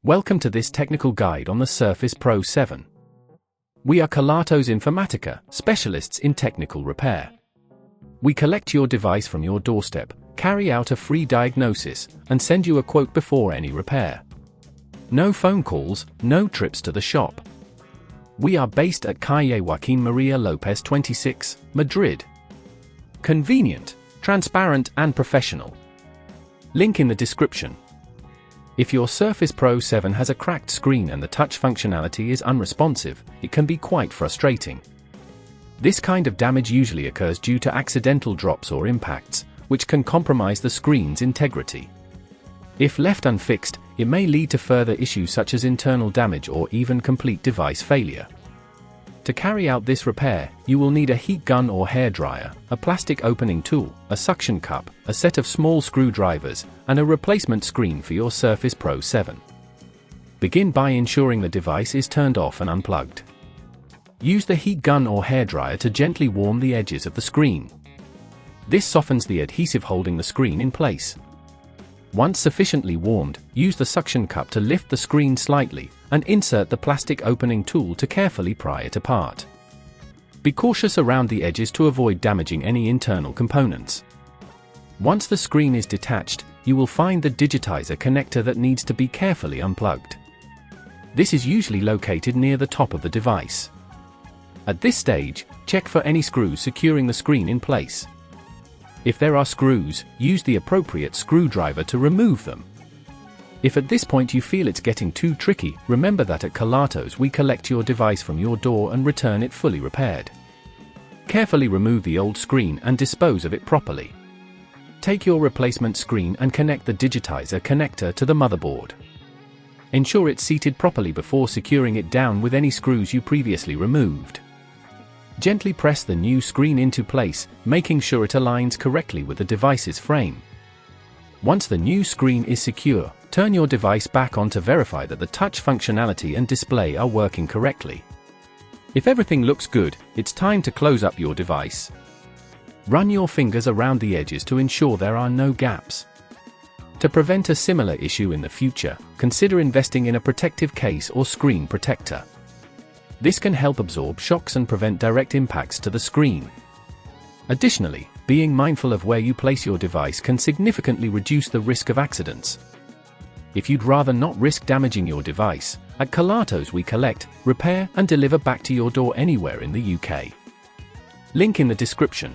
Welcome to this technical guide on the Surface Pro 7. We are Kelatos Informatica, specialists in technical repair. We collect your device from your doorstep, carry out a free diagnosis, and send you a quote before any repair. No phone calls, no trips to the shop. We are based at Calle Joaquín María López 26, Madrid. Convenient, transparent and professional. Link in the description. If your Surface Pro 7 has a cracked screen and the touch functionality is unresponsive, it can be quite frustrating. This kind of damage usually occurs due to accidental drops or impacts, which can compromise the screen's integrity. If left unfixed, it may lead to further issues such as internal damage or even complete device failure. To carry out this repair, you will need a heat gun or hairdryer, a plastic opening tool, a suction cup, a set of small screwdrivers, and a replacement screen for your Surface Pro 7. Begin by ensuring the device is turned off and unplugged. Use the heat gun or hairdryer to gently warm the edges of the screen. This softens the adhesive holding the screen in place. Once sufficiently warmed, use the suction cup to lift the screen slightly, and insert the plastic opening tool to carefully pry it apart. Be cautious around the edges to avoid damaging any internal components. Once the screen is detached, you will find the digitizer connector that needs to be carefully unplugged. This is usually located near the top of the device. At this stage, check for any screws securing the screen in place. If there are screws, use the appropriate screwdriver to remove them. If at this point you feel it's getting too tricky, remember that at Kelatos we collect your device from your door and return it fully repaired. Carefully remove the old screen and dispose of it properly. Take your replacement screen and connect the digitizer connector to the motherboard. Ensure it's seated properly before securing it down with any screws you previously removed. Gently press the new screen into place, making sure it aligns correctly with the device's frame. Once the new screen is secure, turn your device back on to verify that the touch functionality and display are working correctly. If everything looks good, it's time to close up your device. Run your fingers around the edges to ensure there are no gaps. To prevent a similar issue in the future, consider investing in a protective case or screen protector. This can help absorb shocks and prevent direct impacts to the screen. Additionally, being mindful of where you place your device can significantly reduce the risk of accidents. If you'd rather not risk damaging your device, at Kelatos we collect, repair and deliver back to your door anywhere in the UK. Link in the description.